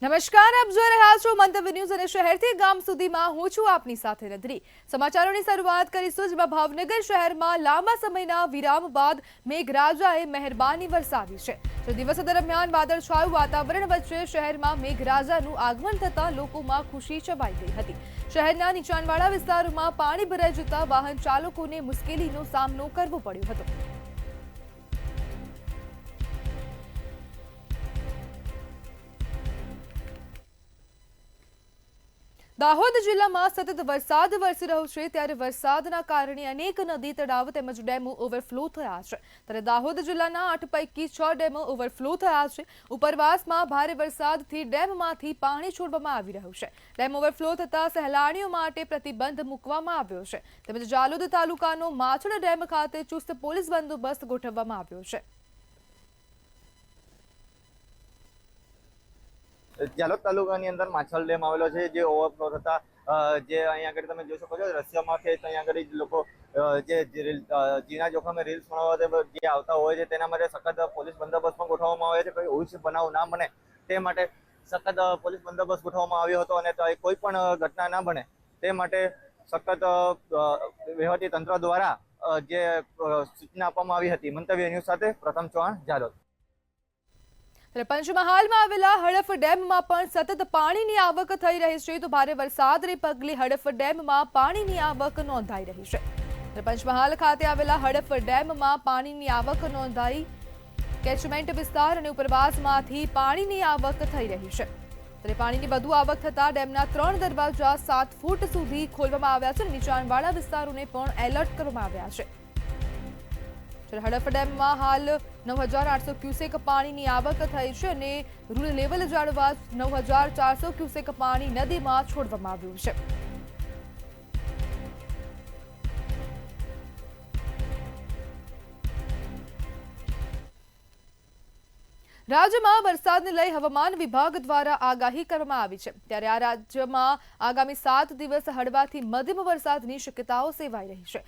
નમસ્કાર, આપ જોઈ રહ્યા છો મંતવ્ય ન્યૂઝ અને શહેરથી ગામ સુધીમાં હું છું આપની સાથે નદરી। સમાચારોની શરૂઆત કરીશું જેમાં ભાવનગર શહેરમાં લાંબા સમયના વિરામ બાદ મેઘરાજાએ મહેરબાની વરસાવી છે। તો દિવસ દરમિયાન વાદળછાયું વાતાવરણ વચ્ચે શહેરમાં મેઘરાજાનું આગમન થતાં લોકોમાં ખુશી છવાઈ ગઈ હતી। શહેરના નીચાણવાળા વિસ્તારોમાં પાણી ભરાઈ જતા વાહન ચાલકોને મુશ્કેલીનો સામનો કરવો પડ્યો હતો। દાહોદ જિલ્લામાં સતત વરસાદ વરસી રહ્યો છે ત્યારે વરસાદના કારણે અનેક નદી તળાવ તેમજ ડેમો ઓવરફ્લો થયા છે। ત્યારે દાહોદ જિલ્લાના 8 પૈકી 6 ડેમો ઓવરફ્લો થયા છે। ઉપરવાસમાં ભારે વરસાદથી ડેમમાંથી પાણી છોડવામાં આવી રહ્યું છે। ડેમ ઓવરફ્લો થતા સહેલાણીઓ માટે પ્રતિબંધ મૂકવામાં આવ્યો છે તેમજ જાલોદ તાલુકાનો માછડ ડેમ ખાતે ચુસ્ત પોલીસ બંદોબસ્ત ગોઠવવામાં આવ્યો છે। જાલોદ તાલુકાની અંદર માછલ ડેમ આવેલો છે જે ઓવરફ્લો થતા જે અહીંયા આગળ તમે જોઈ શકો છો રશિયામાંથી અહીંયા આગળ લોકો જે જીના જોખમે રીલ્સ બનાવવા જે આવતા હોય છે તેના માટે સખત પોલીસ બંદોબસ્ત પણ ગોઠવવામાં આવે છે। કોઈ ઉચ્ચ બનાવ ના બને તે માટે સખત પોલીસ બંદોબસ્ત ગોઠવવામાં આવ્યો હતો અને કોઈ પણ ઘટના ના બને તે માટે સખત વહીવટી તંત્ર દ્વારા જે સૂચના આપવામાં આવી હતી। મંતવ્ય ન્યૂઝ સાથે પ્રથમ ચૌહાણ, જાલોદ। પંચમહાલમાં આવેલા હડફ ડેમમાં પણ સતત પાણીની આવક થઈ રહી છે તો ભારે વરસાદને પગલે હડફ ડેમમાં પાણીની આવક નોંધાઈ રહી છે। પંચમહાલ ખાતે આવેલા હડફ ડેમમાં પાણીની આવક નોંધાઈ। કેચમેન્ટ વિસ્તાર અને ઉપરવાસમાંથી પાણીની આવક થઈ રહી છે। ત્યારે પાણીની વધુ આવક થતા ડેમના 3 દરવાજા 7 ફૂટ સુધી ખોલવામાં આવ્યા છે। નીચાણવાળા વિસ્તારોને પણ એલર્ટ કરવામાં આવ્યા છે। હડફ ડેમમાં હાલ 9,800 ક્યુસેક પાણીની આવક થઈ છે અને રૂલ લેવલ જાળવવા 9,400 ક્યુસેક પાણી નદીમાં છોડવામાં આવ્યું છે। રાજ્યમાં વરસાદને લઈ હવામાન વિભાગ દ્વારા આગાહી કરવામાં આવી છે। ત્યારે આ રાજ્યમાં આગામી 7 દિવસ હળવાથી મધ્યમ વરસાદની શક્યતાઓ સેવાઈ રહી છે।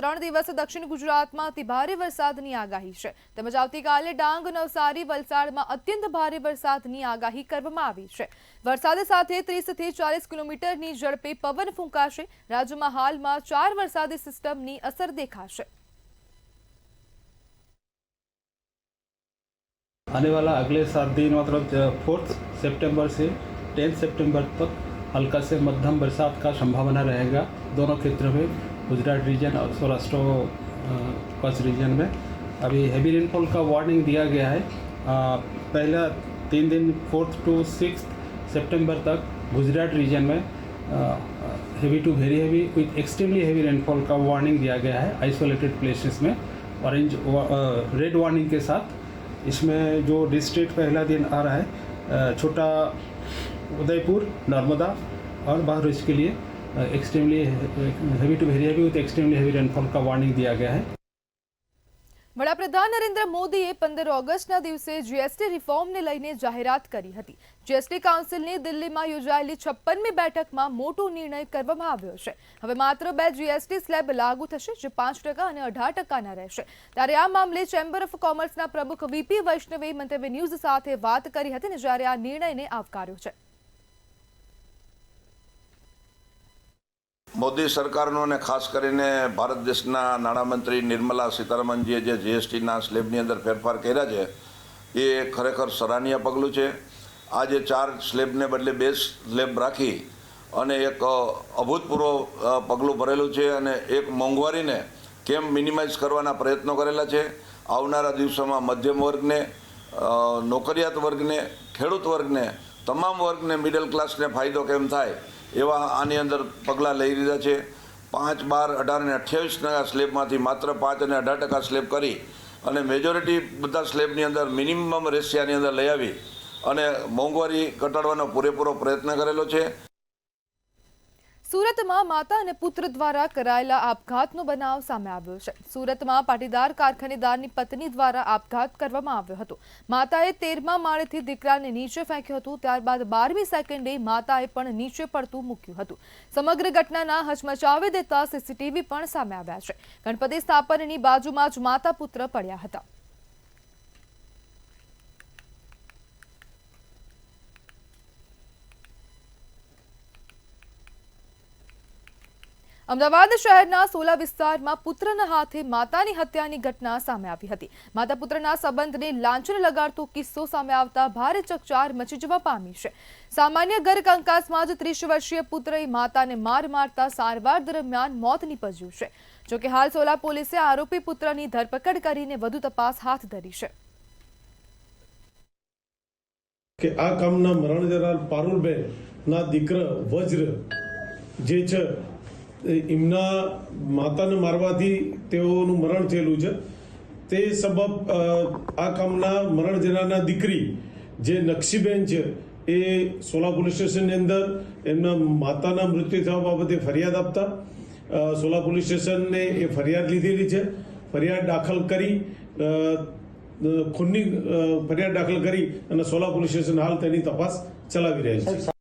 3 દિવસ દક્ષિણ ગુજરાતમાં અતિ ભારે વરસાદની આગાહી છે તેમજ આવતીકાલે ડાંગ, નવસારી, વલસાડમાં અત્યંત ભારે વરસાદની આગાહી કરવામાં આવી છે। વરસાદ સાથે 30 થી 40 કિલોમીટરની ઝડપે પવન ફૂંકાશે। રાજ્યમાં હાલમાં 4 વરસાદી સિસ્ટમની અસર દેખાશે। आने वाला अगले 7 दिन मतलब 4 सितंबर से 10 सितंबर तक हल्का से मध्यम बरसात का संभावना रहेगा दोनों क्षेत्रों में, गुजरात रीजन और सौराष्ट्र कच्छ रीजन में। अभी हैवी रेनफॉल का वार्निंग दिया गया है। पहला 3 दिन 4 to 6 सितंबर तक गुजरात रीजन में heavy to very heavy with extremely heavy rainfall का वार्निंग दिया गया है आइसोलेटेड प्लेसेस में। ऑरेंज रेड वार्निंग के साथ इसमें जो डिस्ट्रिक्ट पहला दिन आ रहा है छोटा उदयपुर, नर्मदा और बहराइच के लिए extremely heavy to very heavy with extremely heavy rainfall का वार्निंग दिया गया है। વડાપ્રધાન નરેન્દ્ર મોદીએ 15 ઓગસ્ટના દિવસે જીએસટી રિફોર્મને લઈને જાહેરાત કરી હતી। જીએસટી કાઉન્સિલની દિલ્હીમાં યોજાયેલી 56મી બેઠકમાં મોટો નિર્ણય કરવામાં આવ્યો છે। હવે માત્ર 2 જીએસટી સ્લેબ લાગુ થશે જે 5% અને 18%ના રહેશે। ત્યારે આ મામલે ચેમ્બર ઓફ કોમર્સના પ્રમુખ વીપી વૈષ્ણવે મંતવ્ય ન્યૂઝ સાથે વાત કરી હતી અને જ્યારે આ નિર્ણયને આવકાર્યો છે। મોદી સરકારનો અને ખાસ કરીને ભારત દેશના નાણામંત્રી નિર્મલા સીતારમણજીએ જે જીએસટીના સ્લેબની અંદર ફેરફાર કર્યા છે એ ખરેખર સરાહનીય પગલું છે। આ જે 4 સ્લેબને બદલે 2 સ્લેબ રાખી અને એક અભૂતપૂર્વ પગલું ભરેલું છે અને એક મોંઘવારીને કેમ મિનિમાઇઝ કરવાના પ્રયત્નો કરેલા છે। આવનારા દિવસોમાં મધ્યમ વર્ગને, નોકરિયાત વર્ગને, ખેડૂત વર્ગને, તમામ વર્ગને, મિડલ ક્લાસને ફાયદો કેમ થાય એવા આની અંદર પગલાં લઈ લીધા છે। 5, 12, 18 અને 28ના સ્લેબમાંથી માત્ર 5 અને 18% સ્લેબ કરી અને મેજોરિટી બધા સ્લેબની અંદર મિનિમમ રેશિયાની અંદર લઈ આવી અને મોંઘવારી ઘટાડવાનો પૂરેપૂરો પ્રયત્ન કરેલો છે। સુરતમાં માતા અને પુત્ર દ્વારા કરાયેલા આપઘાતનો બનાવ સામે આવ્યો છે। સુરતમાં પાટીદાર કારખાનેદારની પત્ની દ્વારા આપઘાત કરવામાં આવ્યો હતો। માતાએ 13મા માળેથી દીકરાને નીચે ફેંક્યો હતો, ત્યારબાદ 12મી સેકન્ડે માતાએ પણ નીચે પડતું મૂક્યું હતું। સમગ્ર ઘટનાના હચમચાવી દેતા સીસીટીવી પણ સામે આવ્યા છે। ગણપતિ સ્થાપનની બાજુમાં જ માતા પુત્ર પડ્યા હતા। અમદાવાદ શહેરના સોલા વિસ્તારમાં પુત્રના હાથે માતાની હત્યાની ઘટના સામે આવી હતી. માતા પુત્રના સંબંધને લાંછન લગાડતો કિસ્સો સામે આવતા ભારે ચકચાર મચી જવા પામી છે. સામાન્ય ઘર કંકાસમાં જ 30 વર્ષીય પુત્રએ માતાને માર મારતા સારવાર દરમિયાન મોત નીપજ્યું છે. જોકે હાલ સોલા પોલીસે આરોપી પુત્રની ધરપકડ કરીને વધુ તપાસ હાથ ધરી છે. કે આ કામના મરણ જનાર પારુલબેન ના દીકરા વજ્ર જે છે એમના માતાને મારવાથી તેઓનું મરણ થયેલું છે. તે સબબ આ કામના મરણ જનારના દીકરી જે નકશીબેન છે એ સોલા પોલીસ સ્ટેશનની અંદર એમના માતાના મૃત્યુ થવા બાબતે ફરિયાદ આપતા સોલા પોલીસ સ્ટેશનને એ ફરિયાદ લીધેલી છે. ફરિયાદ દાખલ કરી ખૂનની ફરિયાદ દાખલ કરી અને સોલા પોલીસ સ્ટેશન હાલ તેની તપાસ ચલાવી રહી છે.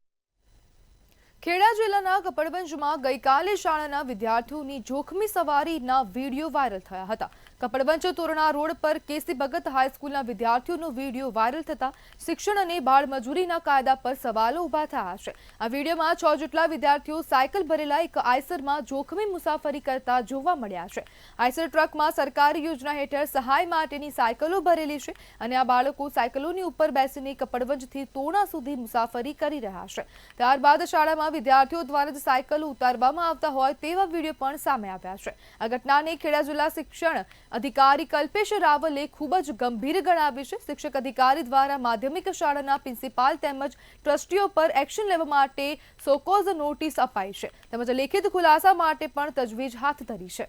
ખેડા જિલ્લાના કપડવંજમાં ગઈકાલે શાળાના વિદ્યાર્થીઓની જોખમી સવારીના વિડીયો વાયરલ થયા હતા. કપડવંજ તોરણા રોડ પર કેસી ભગત હાઈસ્કૂલના વિદ્યાર્થીઓનો વિડીયો વાયરલ થતા શિક્ષણ અને બાળમજૂરીના કાયદા પર સવાલો ઉભા થયા છે. આ વિડીયોમાં 6 જેટલા વિદ્યાર્થીઓ સાયકલ ભરેલા એક આઈસરમાં જોખમી મુસાફરી કરતા જોવા મળ્યા છે. આઈસર ટ્રકમાં સરકારી યોજના હેઠળ સહાય માટેની સાયકલો ભરેલી છે અને આ બાળકો સાયકલોની ઉપર બેસીને કપડવંજથી તોરણા સુધી મુસાફરી કરી રહ્યા છે. ત્યારબાદ શાળામાં વિદ્યાર્થીઓ દ્વારા જ સાયકલો ઉતારવામાં આવતા હોય તેવા વિડીયો પણ સામે આવ્યા છે. આ ઘટનાને ખેડા જિલ્લા શિક્ષણ અધિકારી કલ્પેશ રાવલે ખૂબ જ ગંભીર ગણાવી છે. શિક્ષક અધિકારી દ્વારા માધ્યમિક શાળાના પ્રિન્સિપાલ તેમજ ટ્રસ્ટીઓ પર એક્શન લેવા માટે સોકોઝ નોટિસ અપાઈ છે તેમજ લેખિત ખુલાસા માટે પણ તજવીજ હાથ ધરી છે.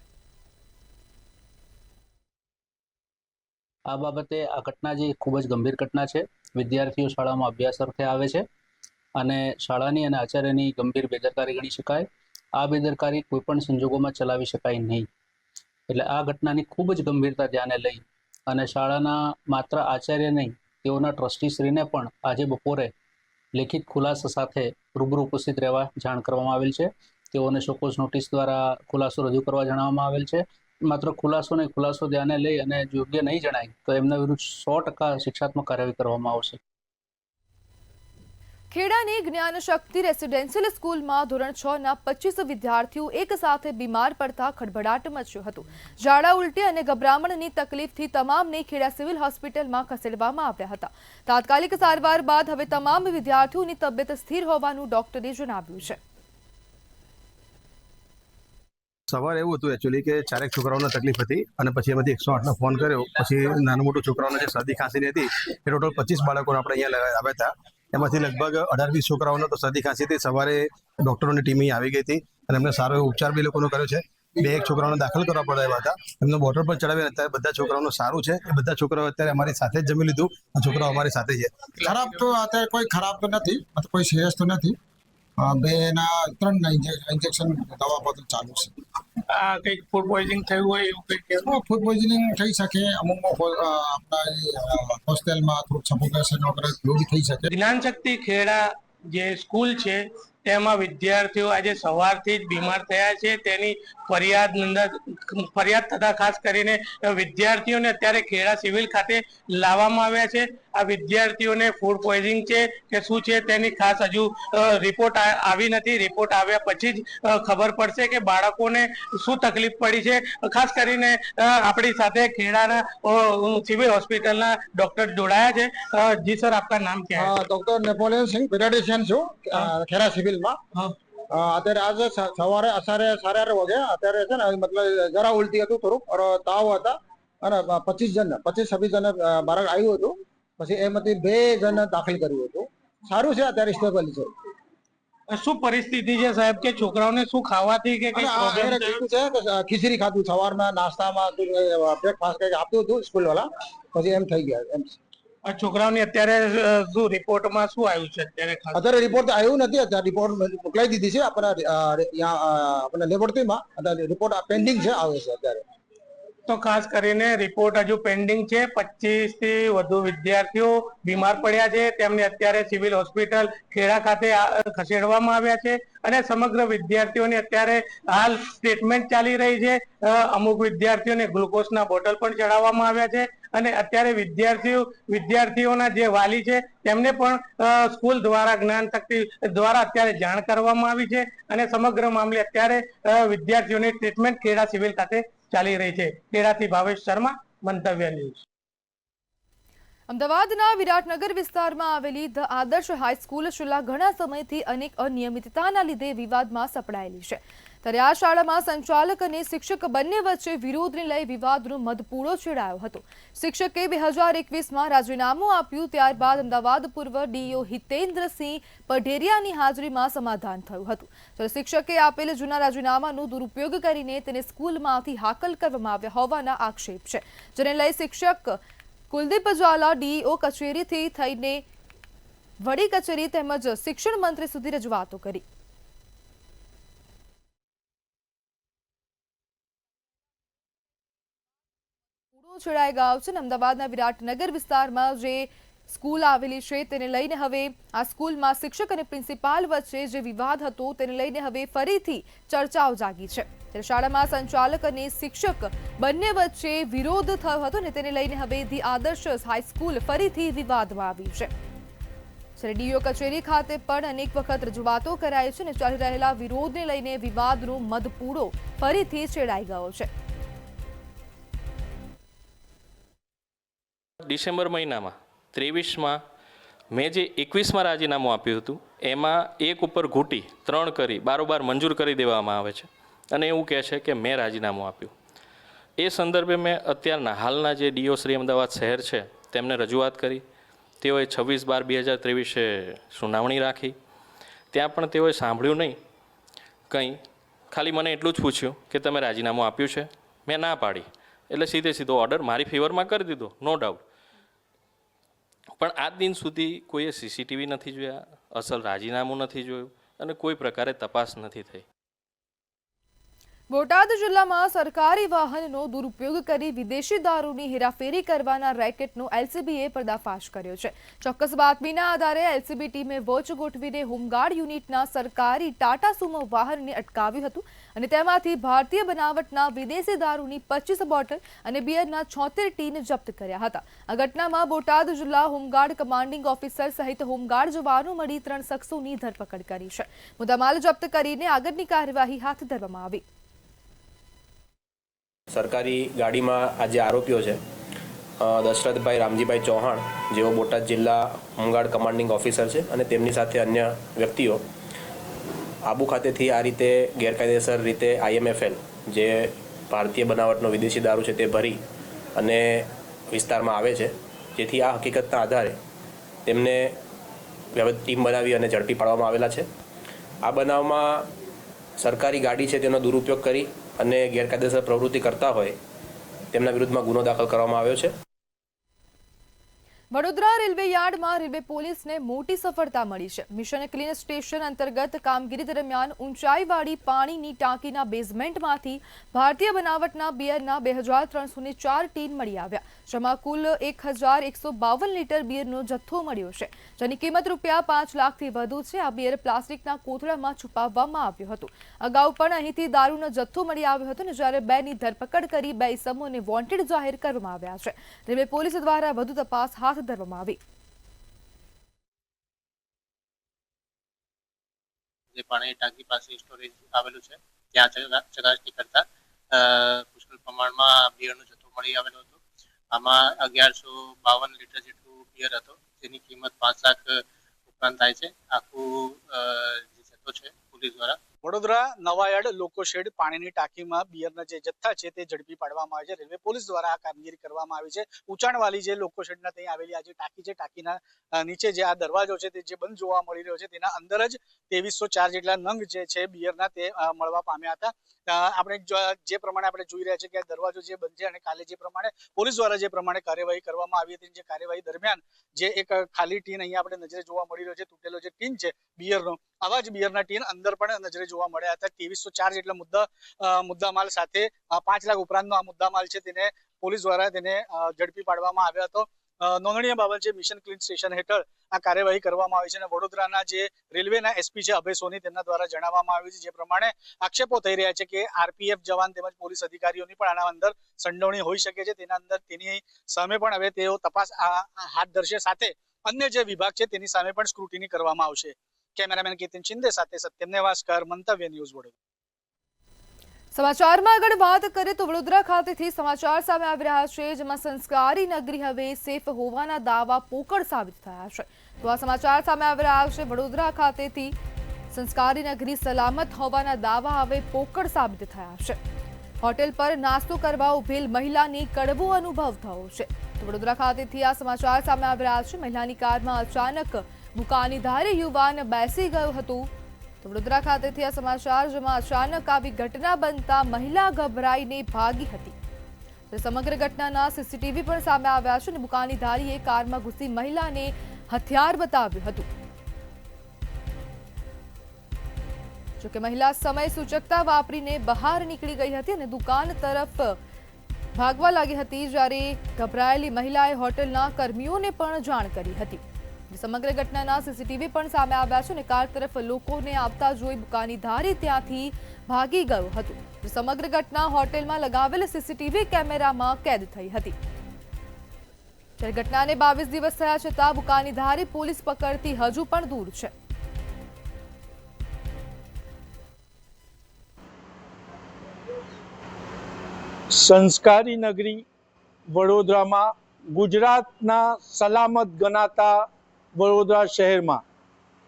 આ બાબતે આ ઘટના જે ખૂબ જ ગંભીર ઘટના છે. વિદ્યાર્થીઓ શાળામાં અભ્યાસ અર્થે આવે છે અને શાળાની અને આચાર્યની ગંભીર બેદરકારી ગણી શકાય. આ બેદરકારી કોઈ પણ સંજોગોમાં ચલાવી શકાય નહીં. એટલે આ ઘટનાની ખૂબ જ ગંભીરતા ધ્યાને લઈ અને શાળાના માત્ર આચાર્ય નહીં તેઓના ટ્રસ્ટીશ્રીને પણ આજે બપોરે લેખિત ખુલાસા સાથે રૂબરૂ ઉપસ્થિત રહેવા જાણ કરવામાં આવેલ છે. તેઓને શોકોઝ નોટિસ દ્વારા ખુલાસો રજૂ કરવા જણાવવામાં આવેલ છે. માત્ર ખુલાસો નહીં, ખુલાસો ધ્યાને લઈ અને યોગ્ય નહીં જણાય તો એમના વિરુદ્ધ 100% શિક્ષાત્મક કાર્યવાહી કરવામાં આવશે. ખેડાની જ્ઞાન શક્તિ રેસિડેન્શિયલ સ્કૂલમાં ધોરણ 6ના 25 વિદ્યાર્થીઓ એક સાથે બીમાર પડતા ખળભળાટ મચ્યો હતો. ઝાડા ઉલટી અને ગભરામણની તકલીફથી તમામને ખેડા સિવિલ હોસ્પિટલમાં ખસેડવામાં આવ્યા હતા. તાત્કાલિક સારવાર બાદ હવે તમામ વિદ્યાર્થીઓની તબિયત સ્થિર હોવાનું ડોક્ટરે જણાવ્યું છે. સવારે એવું હતું એકચ્યુઅલી કે 4 છોકરાઓને તકલીફ હતી અને પછી એમાંથી 108નો ફોન કર્યો. પછી નાનું મોટું છોકરાઓને જે શરદી ખાંસીની હતી એ ટોટલ 25 બાળકોને આપણે અહીંયા આવ્યા હતા. એમાંથી લગભગ 18-20 છોકરાઓને તો શરદી ખાંસીથી સવારે ડૉક્ટરોની ટીમ આવી ગઈ હતી અને એમને સારો એવો ઉપચાર બી લોકોનો કર્યો છે. 2 છોકરાઓને દાખલ કરવા પડ્યા હતા. એમનો બોટલ પર ચડાવી અત્યારે બધા છોકરાઓનું સારું છે. એ બધા છોકરાઓ અત્યારે અમારી સાથે જ જમી લીધું. આ છોકરાઓ અમારી સાથે છે. ખરાબ તો અત્યારે કોઈ ખરાબ તો નથી, કોઈ સિરિયસ તો નથી. 3 ઇન્જેક્શન દવા બધું ચાલુ છે. આ કંઈક ફૂડ પોઈઝનિંગ થયું હોય એવું કંઈક? ફૂડ પોઈઝનિંગ થઈ શકે. અમુક આપણા હોસ્ટેલમાં થોડુંક સફોકેશન વગેરે એવું થઈ શકે. જ્ઞાન શક્તિ ખેડા જે સ્કૂલ છે તેમાં વિદ્યાર્થીઓ આજે સવારથી જ બીમાર થયા છે. તેની ફરિયાદ થતા ખાસ કરીને વિદ્યાર્થીઓને અત્યારે ખેડા સિવિલ ખાતે લાવવામાં આવ્યા છે. આ વિદ્યાર્થીઓને ફૂડ પોઈઝનિંગ છે કે શું છે તેની ખાસ હજુ રિપોર્ટ આવી નથી. રિપોર્ટ આવ્યા પછી જ ખબર પડશે કે બાળકોને શું તકલીફ પડી છે. ખાસ કરીને આપણી સાથે ખેડાના સિવિલ હોસ્પિટલના ડોક્ટર જોડાયા છે. જી સર, આપકા નામ क्या है? ડોક્ટર નેપોલિયન સિંહ, પેડિયાટ્રિશિયન છું ખેડા સિવિલમાં. અત્યારે આજે સવારે 11:30 વાગે અત્યારે છે ને મતલબ જરા ઉલટી હતું થોડુંક और તાવ હતા અને 25-26 જણ બહાર આવ્યું હતું. પછી એમાંથી 2 જણ દાખલ કર્યું હતું. સારું છે, અત્યારે સ્ટેબલ છે. શું પરિસ્થિતિ છે સાહેબ કે છોકરાઓને શું ખાવાથી કે ખીચડી ખાધું સવારમાં નાસ્તામાં, બ્રેકફાસ્ટ કંઈક આપતું હતું સ્કૂલ વાળા. પછી એમ થઈ ગયા. એમ છોકરાઓની અત્યારે શું રિપોર્ટમાં શું આવ્યું છે? અત્યારે રિપોર્ટ આવ્યું નથી. અત્યારે રિપોર્ટ મોકલાવી દીધી છે આપણા લેબોરેટરીમાં. રિપોર્ટ પેન્ડિંગ છે, આવે છે અત્યારે. તો ખાસ કરીને રિપોર્ટ હજુ પેન્ડિંગ છે. 25 થી વધુ વિદ્યાર્થીઓ બીમાર પડ્યા છે. તેમને અત્યારે સિવિલ હોસ્પિટલ ખેડા ખાતે ખસેડવામાં આવ્યા છે અને સમગ્ર વિદ્યાર્થીઓને અત્યારે હાલ ટ્રીટમેન્ટ ચાલી રહી છે. અમુક વિદ્યાર્થીઓને ગ્લુકોઝના બોટલ પણ ચડાવવામાં આવ્યા છે અને અત્યારે વિદ્યાર્થીઓના જે વાલી છે તેમને પણ સ્કૂલ દ્વારા જ્ઞાન શક્તિ દ્વારા અત્યારે જાણ કરવામાં આવી છે અને સમગ્ર મામલે અત્યારે વિદ્યાર્થીઓની ટ્રીટમેન્ટ ખેડા સિવિલ ખાતે ચાલી રહી છે. ખેડાથી ભાવેશ શર્મા, મંતવ્ય ન્યૂઝ. અમદાવાદના વિરાટનગર વિસ્તારમાં આવેલી ધ આદર્શ હાઈસ્કૂલ છેલ્લા ઘણા સમયથી અનેક અનિયમિતતાના લીધે વિવાદમાં સપડાયેલી છે. ત્યારે આ શાળામાં સંચાલક અને શિક્ષક બંને વચ્ચે વિરોધને લઈ વિવાદનો મધપૂડો છેડાયો હતો. શિક્ષકે 2021માં રાજીનામું આપ્યું, ત્યારબાદ અમદાવાદ પૂર્વ ડીઓ હિતેન્દ્રસિંહ પઢેરિયાની હાજરીમાં સમાધાન થયું હતું. ત્યારે શિક્ષકે આપેલ જૂના રાજીનામાનો દુરુપયોગ કરીને તેને સ્કૂલમાંથી હાકલ કરવામાં આવ્યા હોવાના આક્ષેપ છે, જેને લઈ શિક્ષક કુલદીપ ઝાલા ડીઈઓ કચેરીથી થઈને વડી કચેરી તેમજ શિક્ષણ મંત્રી સુધી રજૂઆતો કરી. છેડાઈ ગયો છે. અમદાવાદના વિરાટનગર વિસ્તારમાં જે સ્કૂલ આવેલી છે તેને લઈને હવે આ સ્કૂલમાં શિક્ષક અને પ્રિન્સિપાલ વચ્ચે જે વિવાદ હતો તેને લઈને હવે ફરીથી ચર્ચાઓ જાગી છે. ત્યારે શાળામાં સંચાલક અને શિક્ષક બંને વચ્ચે વિરોધ થયો હતો અને તેને લઈને હવે ધી આદર્શ હાઈસ્કૂલ ફરીથી વિવાદમાં આવી છે. ત્યારે ડીઓ કચેરી ખાતે પણ અનેક વખત રજૂઆતો કરાઈ છે અને ચાલી રહેલા વિરોધને લઈને વિવાદનો મધપૂડો ફરીથી છેડાઈ ગયો છે. ડિસેમ્બર મહિનામાં 23માં મેં જે 21માં રાજીનામું આપ્યું હતું એમાં એક ઉપર ઘૂંટી 3 કરી બારોબાર મંજૂર કરી દેવામાં આવે છે અને એવું કહે છે કે મેં રાજીનામું આપ્યું. એ સંદર્ભે મેં અત્યારના હાલના જે ડીઓ શ્રી અમદાવાદ શહેર છે તેમને રજૂઆત કરી. તેઓએ 26/12/2023 સુનાવણી રાખી. ત્યાં પણ તેઓએ સાંભળ્યું નહીં કંઈ, ખાલી મને એટલું જ પૂછ્યું કે તમે રાજીનામું આપ્યું છે. મેં ના પાડી એટલે સીધો ઓર્ડર મારી ફેવરમાં કરી દીધો, નો ડાઉટ. પણ આજ દિન સુધી કોઈએ સીસીટીવી નથી જોયા, અસલ રાજીનામું નથી જોયું અને કોઈ પ્રકારે તપાસ નથી થઈ. બોટાદ જિલ્લામાં સરકારી વાહનનો દુરુપયોગ કરી વિદેશી દારૂની હેરાફેરી કરવાના રેકેટનો એલસીબીએ પર્દાફાશ કર્યો છે. ચોક્કસ બાતમીના આધારે એલસીબી ટીમે વોચ ગોઠવીને હોમગાર્ડ યુનિટના સરકારી ટાટા સુમો વાહનને અટકાવ્યું હતું અને તેમાંથી ભારતીય બનાવટના વિદેશી દારૂની 25 બોટલ અને બિયરના 76 ટીન જપ્ત કર્યા હતા. આ ઘટનામાં બોટાદ જિલ્લા હોમગાર્ડ કમાન્ડિંગ ઓફિસર સહિત હોમગાર્ડ જવાનો મળી 3 શખ્સોની ધરપકડ કરી છે. મુદ્દામાલ જપ્ત કરીને આગળની કાર્યવાહી હાથ ધરવામાં આવી. સરકારી ગાડીમાં આ જે આરોપીઓ છે દશરથભાઈ રામજીભાઈ ચૌહાણ, જેઓ બોટાદ જિલ્લા હોમગાર્ડ કમાન્ડિંગ ઓફિસર છે, અને તેમની સાથે અન્ય વ્યક્તિઓ આબુ ખાતેથી આ રીતે ગેરકાયદેસર રીતે IMFL જે ભારતીય બનાવટનો વિદેશી દારૂ છે તે ભરી અને વિસ્તારમાં આવે છે. જેથી આ હકીકતના આધારે તેમને ટીમ બનાવી અને ઝડપી પાડવામાં આવેલા છે. આ બનાવમાં સરકારી ગાડી છે તેનો દુરુપયોગ કરી અને ગેરકાયદેસર પ્રવૃત્તિ કરતા હોય તેમના વિરુદ્ધમાં ગુનો દાખલ કરવામાં આવ્યો છે. વડોદરા રેલવે યાર્ડમાં રેલવે પોલીસને મોટી સફળતા મળી છે. મિશન ક્લીન સ્ટેશન અંતર્ગત કામગીરી દરમિયાન ઊંચાઈવાળી પાણીની ટાંકીના બેઝમેન્ટમાંથી ભારતીય બનાવટના બિયરના 2304 ટીન મળી આવ્યા, જેમાં કુલ 1152 લીટર બિયરનો જથ્થો મળ્યો છે, જેની કિંમત ₹5 લાખથી વધુ છે. આ બિયર પ્લાસ્ટિકના કોથળામાં છુપાવવામાં આવ્યો હતો. અગાઉ પણ અહીંથી દારૂનો જથ્થો મળી આવ્યો હતો અને જ્યારે 2ની ધરપકડ કરી 2 ઇસમોને વોન્ટેડ જાહેર કરવામાં આવ્યા છે. રેલવે પોલીસ દ્વારા વધુ તપાસ હાથ ધરવામાં આવી. જે પાણી ટાંકી પાસે સ્ટોરેજ આવેલું છે ત્યાં ચકાસણી કરતા પુષ્કળ પ્રમાણમાં બિયરનો જથ્થો મળી આવેલો હતો. આમાં 1152 લીટર જેટલું બિયર હતો, જેની કિંમત 5 લાખ ઉપરાંત થાય છે. આખું જે જથ્થો છે પોલીસ દ્વારા વડોદરા નવાયાર્ડ લોકો શેડ પાણીની ટાંકીમાં બિયરના જે જથ્થા છે તે ઝડપી પાડવામાં આવે છે. રેલવે પોલીસ દ્વારા આ કામગીરી કરવામાં આવી છે. ઊંચાણવાળી જે લોકો શેડના ત્યાં આવેલી આ જે ટાંકી છે, ટાંકીના નીચે જે આ દરવાજો છે તે જે બંધ જોવા મળી રહ્યો છે, તેના અંદર જ 2304 જેટલા નંગ જે છે બિયરના તે મળવા પામ્યા હતા. આપણે જે પ્રમાણે આપણે જોઈ રહ્યા છીએ કે દરવાજો જે બંધ છે અને કાલે જે પ્રમાણે પોલીસ દ્વારા જે પ્રમાણે કાર્યવાહી કરવામાં આવી હતી, જે કાર્યવાહી દરમિયાન જે એક ખાલી ટીન અહીંયા આપણે નજરે જોવા મળી રહ્યો છે, તૂટેલો જે ટીન છે બિયરનો, આવા જ બિયરના ટીન અંદર પણ નજરે જોવા મળ્યા હતા. 2304 જેટલા મુદ્દામાલ સાથે 5 લાખ ઉપરાંતનો આ મુદ્દામાલ છે તેને પોલીસ દ્વારા તેને ઝડપી પાડવામાં આવ્યો હતો. નોંધણીય બાબત છે, મિશન ક્લીન સ્ટેશન હેઠળ આ કાર્યવાહી કરવામાં આવી છે અને વડોદરાના જે રેલવેના એસપી છે અભય સોની તેમના દ્વારા જણાવવામાં આવ્યું છે જે પ્રમાણે આક્ષેપો થઈ રહ્યા છે કે આરપીએફ જવાન તેમજ પોલીસ અધિકારીઓની પણ આના અંદર સંડોવણી હોઈ શકે છે, તેના અંદર તેની સામે પણ હવે તેઓ તપાસ હાથ ધરશે, સાથે અન્ય જે વિભાગ છે તેની સામે પણ સ્ક્રુટિની કરવામાં આવશે। કેમેરામેન કેતન શિંદે સાથે સત્યમ નેવાસકર, મંતવ્ય ન્યૂઝ વડોદરા। સમાચારમાં આગળ વાત કરીએ તો વડોદરા ખાતેથી સમાચાર સામે આવી રહ્યા છે, જેમાં સંસ્કારી નગરી હવે સેફ હોવાના દાવા પોકળ સાબિત થયા છે। તો આ સમાચાર સામે આવી રહ્યા છે, વડોદરા ખાતેથી સંસ્કારી નગરી સલામત હોવાના દાવા હવે પોકળ સાબિત થયા છે। હોટેલ પર નાસ્તો કરવા ઉભેલ મહિલાની કડવો અનુભવ થયો છે। તો વડોદરા ખાતેથી આ સમાચાર સામે આવી રહ્યા છે। મહિલાની કારમાં અચાનક બુકાનીધારી યુવાન બેસી ગયો હતો। તો વડોદરા ખાતેથી આ સમાચાર, જેમાં અચાનક આવી ઘટના બનતા મહિલા ગભરાઈને ભાગી હતી। સમગ્ર ઘટનાના સીસીટીવી પણ સામે આવ્યા છે અને બુકાનીધારીએ કારમાં ઘૂસી મહિલાને હથિયાર બતાવ્યું હતું। જોકે મહિલા સમય સૂચકતા વાપરીને બહાર નીકળી ગઈ હતી અને દુકાન તરફ ભાગવા લાગી હતી, જ્યારે ગભરાયેલી મહિલાએ હોટલના કર્મીઓને પણ જાણ કરી હતી। સમગ્ર ઘટનાના સીસીટીવી પણ સામે આવ્યા છે અને કાર તરફ લોકોને આવતા જોઈ બુકાનીધારી ત્યાંથી ભાગી ગયો હતો। સમગ્ર ઘટના હોટેલમાં લગાવેલ સીસીટીવી કેમેરામાં કેદ થઈ હતી। ત્યારે ઘટનાને 22 દિવસ થયા છતાં બુકાનીધારી પોલીસ પકડથી હજુ પણ દૂર છે। સંસ્કારી નગરી વડોદરામાં ગુજરાતના સલામત ગણાતા વડોદરા શહેરમાં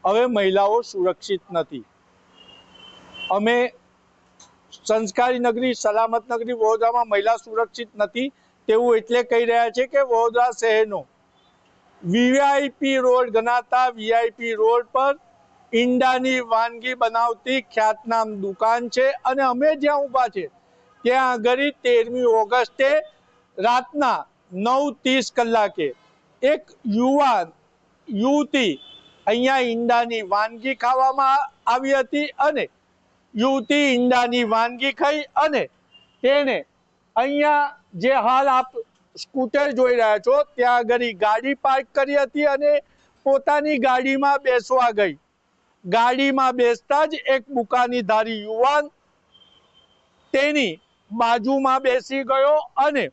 હવે મહિલાઓ સુરક્ષિત નથી। અમે સંસ્કારી નગરી સલામત નગરી વડોદરામાં મહિલા સુરક્ષિત નથી તેવું એટલે કહી રહ્યા છે કે વડોદરા શહેરનો વીઆઈપી રોડ ગણાતા વીઆઈપી રોડ પર ઈંડાની વાનગી બનાવતી ખ્યાતનામ દુકાન છે અને અમે જ્યાં ઊભા છે ત્યાં આગળ 13મી ઓગસ્ટે રાતના 9:30 કલાકે એક યુવતી અહીંયા ઈંડાની વાનગી ખાવામાં આવી હતી અને યુવતી ઈંડાની વાનગી ખાઈ અને તેને અહીંયા જે હાલ આપ સ્કૂટર જોઈ રહ્યા છો ત્યાં આગળ ગાડી પાર્ક કરી હતી અને પોતાની ગાડીમાં બેસવા ગઈ। ગાડીમાં બેસતા જ એક બુકાનીધારી યુવાન તેની બાજુમાં બેસી ગયો અને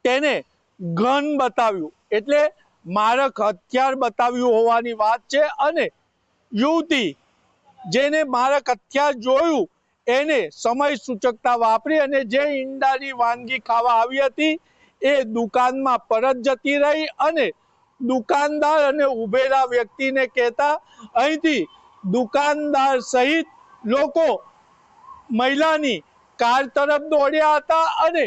તેને ગન બતાવ્યું, એટલે મારક હથિયાર બતાવ્યું હોવાની વાત છે અને યુવતી જેને મારક હથિયાર જોયું એને સમય સૂચકતા વાપરી અને જે ઈંડાની વાનગી ખાવા આવી હતી એ દુકાનમાં પરત જતી રહી અને દુકાનદાર અને ઉભેલા વ્યક્તિને કહેતા અહીંથી દુકાનદાર સહિત લોકો મહિલાની કાર તરફ દોડ્યા હતા અને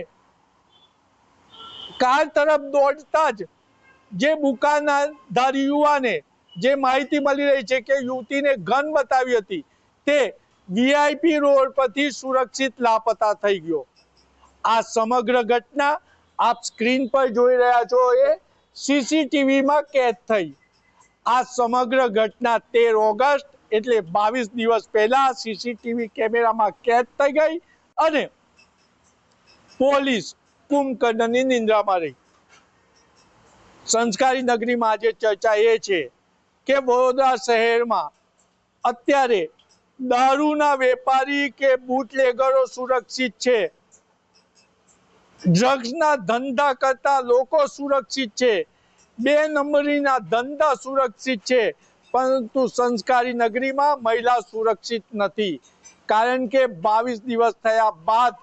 કાર તરફ દોડતા જ જે બુકાનદારી યુવાને જે માહિતી મળી રહી છે કે યુવતીને ગન બતાવી હતી તે વીઆઈપી રોડ પરથી સુરક્ષિત લાપતા થઈ ગયો। આ સમગ્ર ઘટના આપ સ્ક્રીન પર જોઈ રહ્યા છો એ સીસીટીવીમાં કેદ થઈ। આ સમગ્ર ઘટના 13 ઓગસ્ટ એટલે 22 દિવસ પહેલા સીસીટીવી કેમેરામાં કેદ થઈ ગઈ અને પોલીસ કુંભકર્ણની નિંદ્રામાં રહી। સંસ્કારી નગરીમાં આજે ચર્ચા એ છે કે વડોદરા શહેરમાં અત્યારે દારૂના વેપારી કે બુટલેગરો સુરક્ષિત છે, ડ્રગ્સના ધંધા કરતા લોકો સુરક્ષિત છે, 2 નંબરીના ધંધા સુરક્ષિત છે, પરંતુ સંસ્કારી નગરીમાં મહિલા સુરક્ષિત નથી। કારણ કે 22 દિવસ થયા બાદ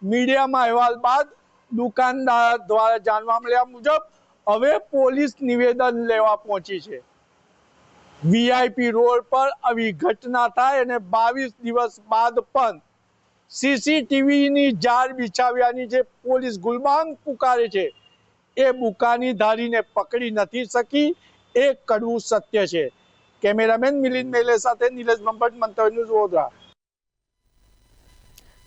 મીડિયામાં અહેવાલ બાદ દુકાનદાર દ્વારા જાણવા મળ્યા મુજબ હવે પોલીસ નિવેદન લેવા પહોંચી છે। વીઆઈપી રોડ પર આવી ઘટના થાય અને 22 દિવસ બાદ પણ સીસીટીવીની જાળ બિછાવ્યાની જે પોલીસ ગુલમાંગ પુકારે છે એ બુકાનીધારીને પકડી નથી શકી, એ કડવું સત્ય છે। કેમેરામેન મિલિંદ મેલે સાથે નીરજ બ્રહ્મભટ્ટ, મંતવ્ય ન્યૂઝ વડોદરા।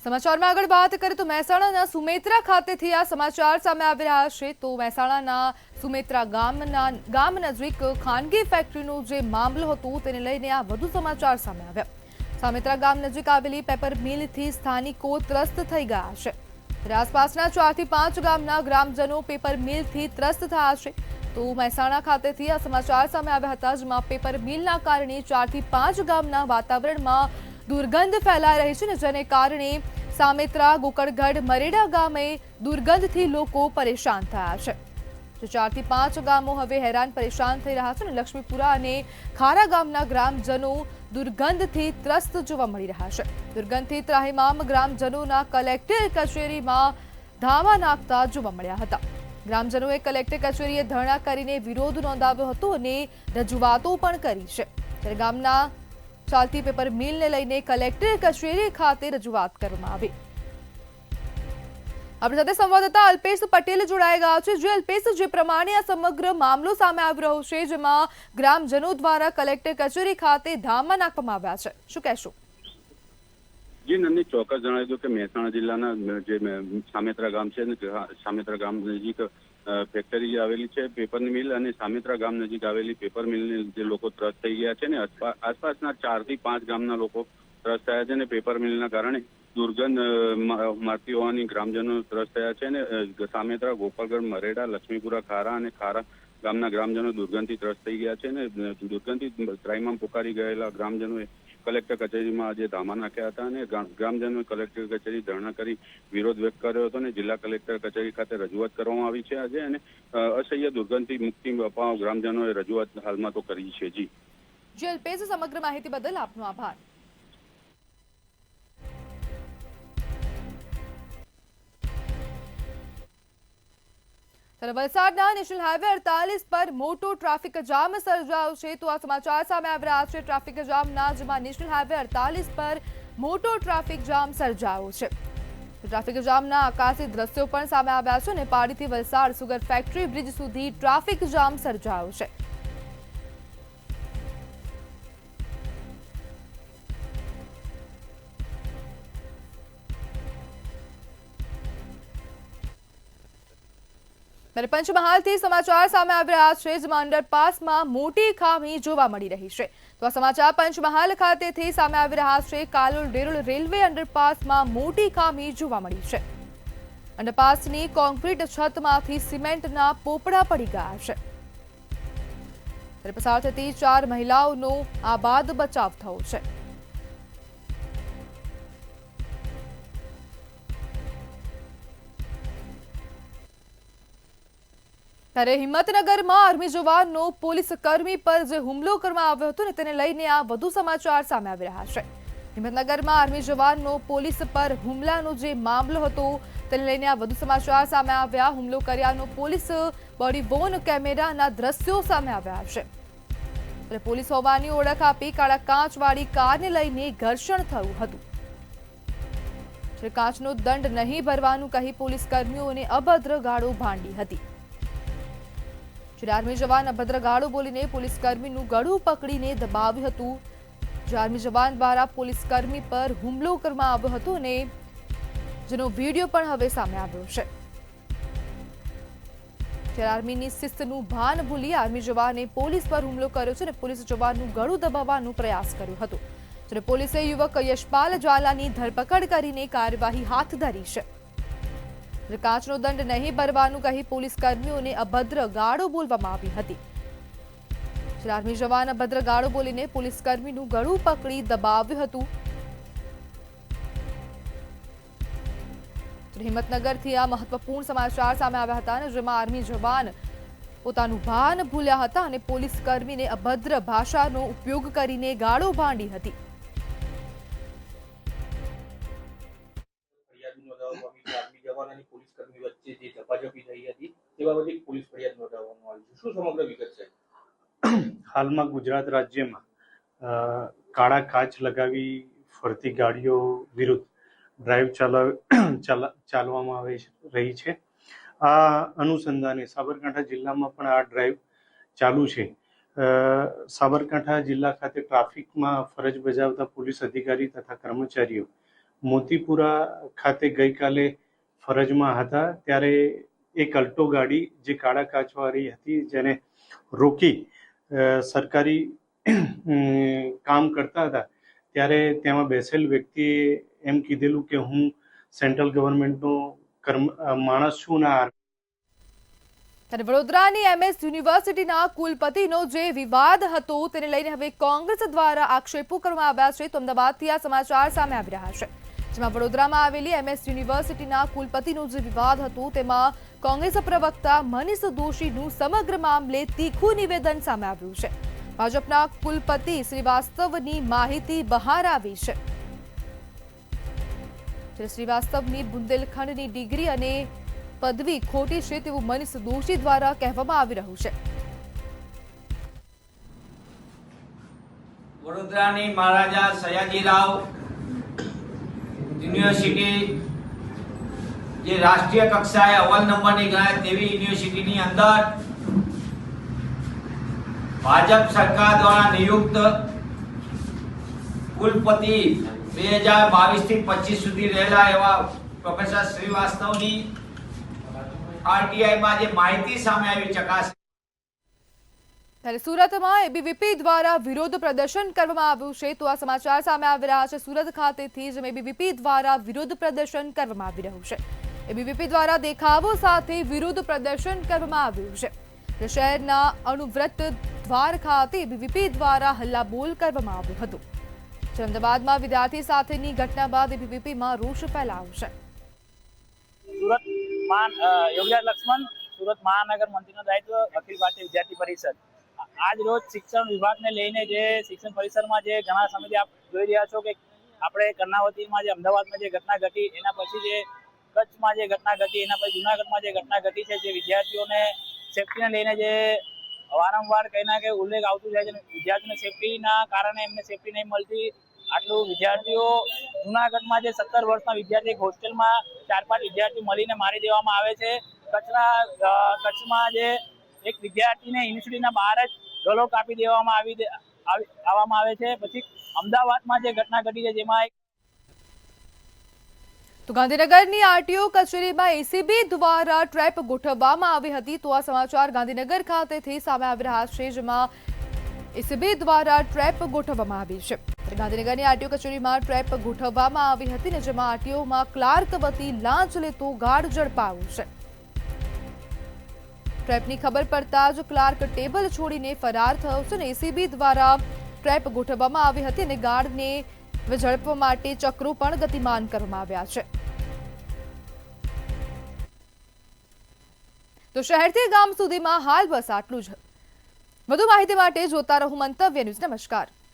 સમાચારમાં આગળ વાત કરીએ તો મહેસાણાના સુમેત્રા ખાતેથી આ સમાચાર સામે આવી રહ્યા છે। તો મહેસાણાના સુમેત્રા ગામ નજીક ખાનગી ફેક્ટરીનો જે મામલો હતો તેને લઈને આ વધુ સમાચાર સામે આવ્યા। સુમેત્રા ગામ નજીક આવેલી પેપર મિલથી સ્થાનિકો ત્રસ્ત થઈ ગયા છે। આસપાસના 4 થી 5 ગામના ગ્રામજનો પેપર મિલથી ત્રસ્ત થયા છે। તો મહેસાણા ખાતેથી આ સમાચાર સામે આવ્યા હતા, જેમાં પેપર મિલના કારણે 4 થી 5 ગામના વાતાવરણમાં દુર્ગંધ ફેલાઈ રહી છે, જેને કારણે સામેત્રા, ગોકળગઢ, મરેડા ગામે દુર્ગંધથી લોકો પરેશાન થયા છે. 4 થી 5 ગામો હવે હેરાન પરેશાન થઈ રહ્યા છે અને લક્ષ્મીપુરા અને ખારા ગામના ગ્રામજનો દુર્ગંધથી ત્રસ્ત જોવા મળી રહ્યા છે. દુર્ગંધથી ત્રાહિમામ ગ્રામજનોના કલેક્ટર કચેરીમાં ધામા નાખતા જોવા મળ્યા હતા. ગ્રામજનોએ કલેક્ટર કચેરીએ ધરણા કરીને વિરોધ નોંધાવ્યો હતો અને રજૂઆતો પણ કરી છે. ત્યારે ગામના ચાલતી પેપર મિલને લઈને કલેક્ટર કચેરી ખાતે રજૂઆત કરવામાં આવી. આપણી સાથે સંવાદદાતા અલ્પેશ પટેલ જોડાઈ ગયા છે. જે અલ્પેશ, જે પ્રમાણે આ સમગ્ર મામલો સામે આવી રહ્યો છે, જેમાં ગ્રામજનો દ્વારા કલેક્ટર કચેરી ખાતે ધામા નાખવામાં આવ્યા છે, શું કહેશો? જી નંદની, ચોક્કસ જણાવી દઉં કે મહેસાણા જિલ્લાના જે સામેત્રા ગામ છે, સામેત્રા ગામ નજીક ફેક્ટરી આવેલી છે પેપરની મિલ, અને સામેત્રા ગામ નજીક આવેલી પેપર મિલની જે લોકો ત્રસ્ત થઈ ગયા છે ને આસપાસના 4 થી 5 ગામના લોકો ત્રસ્ત થયા છે ને પેપર મિલના કારણે દુર્ગંધ મારતી હોવાની ગ્રામજનો ત્રસ્ત થયા છે. ને સામેત્રા, ગોપાલગઢ, મરેડા, લક્ષ્મીપુરા, ખારા અને ખારા ગામના ગ્રામજનો દુર્ગંધથી ત્રસ્ત થઈ ગયા છે. ને દુર્ગંધથી ત્રાહિમામ પોકારી ગયેલા ગ્રામજનોએ કલેક્ટર કચેરીમાં આજે ધામા નાખ્યા હતા અને ગ્રામજનોએ કલેક્ટર કચેરી ધરણા કરી વિરોધ વ્યક્ત કર્યો હતો અને જિલ્લા કલેક્ટર કચેરી ખાતે રજૂઆત કરવામાં આવી છે આજે. અને અસહ્ય દુર્ગંધથી મુક્તિ અપાવવા ગ્રામજનોએ રજૂઆત હાલમાં તો કરી છે. જી અલ્પેશ, સમગ્ર માહિતી બદલ આપનો આભાર. વલસાડના નેશનલ હાઈવે 48 પર મોટો ટ્રાફિક જામ સર્જાયો છે. તો આ સમાચાર સામે આવી રહ્યા છે ટ્રાફિક જામના, જેમાં નેશનલ હાઈવે 48 પર મોટો ટ્રાફિક જામ સર્જાયો છે. ટ્રાફિક જામના આકાશી દ્રશ્યો પણ સામે આવ્યા છે અને પાડીથી વલસાડ સુગર ફેક્ટરી બ્રિજ સુધી ટ્રાફિક જામ સર્જાયો છે. પંચમહાલથી સમાચાર સામે આવી રહ્યા છે, જેમાં અંડરપાસમાં મોટી ખામી જોવા મળી રહી છે. તો આ સમાચાર પંચમહાલ ખાતેથી સામે આવી રહ્યા છે. કાલોલ ડેરોલ રેલવે અંડરપાસમાં મોટી ખામી જોવા મળી છે. અંડરપાસની કોન્ક્રીટ છતમાંથી સિમેન્ટના પોપડા પડી ગયા છે. પસાર થતી 4 મહિલાઓનો આબાદ બચાવ થયો છે. ત્યારે હિંમતનગરમાં આર્મી જવાનનો પોલીસ કર્મી પર જે હુમલો કરવામાં આવ્યો હતો ને તેને લઈને આ વધુ સમાચાર સામે આવી રહ્યા છે. હિંમતનગરમાં આર્મી જવાનનો પોલીસ પર હુમલાનો જે મામલો હતો તેને લઈને આ વધુ સમાચાર સામે આવ્યા. હુમલો કર્યાનો પોલીસ બોડી વોર્ન કેમેરાના દ્રશ્યો સામે આવ્યા છે. પોલીસ હોવાની ઓળખ આપી કાળા કાચવાળી કારને લઈને ઘર્ષણ થયું હતું. કાચનો દંડ નહીં ભરવાનું કહી પોલીસ કર્મીઓને અભદ્ર ગાળો ભાંડી હતી. આર્મી જવાન અભદ્ર ગાળો બોલીને પોલીસ કર્મીનું ગળું પકડીને દબાવ્યું હતું. આર્મી જવાન દ્વારા પોલીસ કર્મી પર હુમલો કરવામાં આવ્યો હતો અને જેનો વિડીયો પણ હવે સામે આવ્યો છે. આર્મીની શિસ્તનું ભાન ભૂલી આર્મી જવાને પોલીસ પર હુમલો કર્યો છે અને પોલીસ જવાનનું ગળું દબાવવાનો પ્રયાસ કર્યો હતો. જ્યારે પોલીસે યુવક યશપાલ ઝાલાની ધરપકડ કરીને કાર્યવાહી હાથ ધરી છે. કાચનો દંડ નહીં ભરવાનું કહી પોલીસ કર્મીઓને અભદ્ર ગાળો બોલવામાં આવી હતી. આર્મી જવાન અભદ્ર ગાળો બોલીને પોલીસ કર્મીનું ગળું પકડી દબાવ્યું હતું. હિંમતનગરથી આ મહત્વપૂર્ણ સમાચાર સામે આવ્યા હતા, જેમાં આર્મી જવાન પોતાનું ભાન ભૂલ્યા હતા અને પોલીસ કર્મીને અભદ્ર ભાષાનો ઉપયોગ કરીને ગાળો ભાંડી હતી. હાલમાં ગુજરાત રાજ્યમાં કાળા કાચ લગાવી ફરતી ગાડીઓ વિરુદ્ધ ડ્રાઈવ ચાલવામાં આવી રહી છે. આ અનુસંધાને સાબરકાંઠા જિલ્લામાં પણ આ ડ્રાઈવ ચાલુ છે. સાબરકાંઠા જિલ્લા ખાતે ટ્રાફિકમાં ફરજ બજાવતા પોલીસ અધિકારી તથા કર્મચારીઓ મોતીપુરા ખાતે ગઈકાલે ફરજમાં હતા, ત્યારે એક અલ્ટો ગાડી જે કાળા કાચવાળી હતી જેને રોકી સરકારી કામ કરતા હતા, ત્યારે તેમાં બેસેલ વ્યક્તિએ એમ કીધેલું કે હું સેન્ટ્રલ ગવર્મેન્ટનો માણસ છું ને ત્યારે વડોદરાની MS યુનિવર્સિટીના કુલપતિનો જે વિવાદ હતો તેને લઈને હવે કોંગ્રેસ દ્વારા આક્ષેપો કરવામાં આવ્યા છે. તો અમદાવાદથી આ સમાચાર સામે આવી રહ્યા છે, જેમાં વડોદરામાં આવેલી MS યુનિવર્સિટીના કુલપતિનો જે વિવાદ હતો તેમાં કોંગ્રેસ પ્રવક્તા મનીષ દોશીનું સમગ્ર મામલે તીખું નિવેદન સામે આવ્યું છે. ભાજપના કુલપતિ શ્રીવાસ્તવની માહિતી બહાર આવી છે. શ્રીવાસ્તવની બુંદેલખંડની ડિગ્રી અને પદવી ખોટી છે તેવું મનીષ દોશી દ્વારા કહેવામાં આવી રહ્યું છે. વડોદરાની મહારાજા સયાજીરાવ યુનિવર્સિટી જે રાષ્ટ્રીય કક્ષાએ અવ્વલ નંબરની ગણાય તેવી યુનિવર્સિટીની અંદર ભાજપ સરકાર દ્વારા નિયુક્ત કુલપતિ 2022 થી 25 સુધી રહેલા એવા પ્રોફેસર શ્રીવાસ્તવની આરટીઆઈમાં જે માહિતી સામે આવી ચકાસણી. ત્યારે સુરતમાં એબીવીપી દ્વારા વિરોધ પ્રદર્શન કરવામાં આવ્યું છે. તો આ સમાચાર સામે આવી રહ્યા છે. સુરત ખાતેથી જ એબીવીપી દ્વારા વિરોધ પ્રદર્શન કરવામાં આવી રહ્યું છે. એબીવીપી દ્વારા દેખાવો સાથે વિરોધ પ્રદર્શન કરવામાં આવ્યું છે. શહેરના અણુવ્રત દ્વાર ખાતે એબીવીપી દ્વારા હલ્લાબોલ કરવામાં આવ્યું હતું. અમદાવાદમાં વિદ્યાર્થી સાથેની ઘટના બાદ એબીવીપીમાં રોષ ફેલાયો છે. સુરત યોગીરાજ લક્ષ્મણ, સુરત મહાનગર મંત્રીનું દાયિત્વ અખિલ ભારતીય વિદ્યાર્થી પરિષદ. આજ રોજ શિક્ષણ વિભાગને લઈને જે શિક્ષણ પરિસરમાં જે ઘણા સમયથી આપ જોઈ રહ્યા છો કે આપણે કર્ણાવતીમાં જે અમદાવાદમાં જે ઘટના ઘટી, એના પછી જે કચ્છમાં જે ઘટના ઘટી, એના પછી જુનાગઢમાં જે ઘટના ઘટી છે, જે વિદ્યાર્થીઓને સેફટીને લઈને જે વારંવાર કંઈ ના કંઈ ઉલ્લેખ આવતું જાય છે. વિદ્યાર્થીઓને સેફટીના કારણે એમને સેફટી નહીં મળતી. આટલું વિદ્યાર્થીઓ જુનાગઢમાં જે 17 વર્ષના વિદ્યાર્થી હોસ્ટેલમાં 4-5 વિદ્યાર્થીઓ મળીને મારી દેવામાં આવે છે. કચ્છમાં જે એક વિદ્યાર્થીને યુનિવર્સિટીના બહાર જ ગળો કાપી દેવામાં આવે છે. પછી અમદાવાદમાં જે ઘટના ઘટી છે જેમાં તો ગાંધીનગરની આરટીઓ કચેરીમાં એસીબી દ્વારા ટ્રેપ ગોઠવવામાં આવી હતી. તો આ સમાચાર ગાંધીનગર ખાતેથી સામે આવી રહ્યા છે, જેમાં એસીબી દ્વારા ટ્રેપ ગોઠવવામાં આવી છે. ગાંધીનગરની આરટીઓ કચેરીમાં ટ્રેપ ગોઠવવામાં આવી હતી ને જેમાં આરટીઓમાં ક્લાર્ક વતી લાંચ લેતો ગાર્ડ ઝડપાયો છે. ટ્રેપની ખબર પડતા જ ક્લાર્ક ટેબલ છોડીને ફરાર થયો છે ને એસીબી દ્વારા ટ્રેપ ગોઠવવામાં આવી હતી અને ગાર્ડને ઝડપવા માટે ચક્રો પણ ગતિમાન કરવામાં આવ્યા છે. તો શહેરથી ગામ સુધીમાં હાલ બસ આટલું જ. વધુ માહિતી માટે જોતા રહો મંતવ્ય ન્યૂઝ. નમસ્કાર.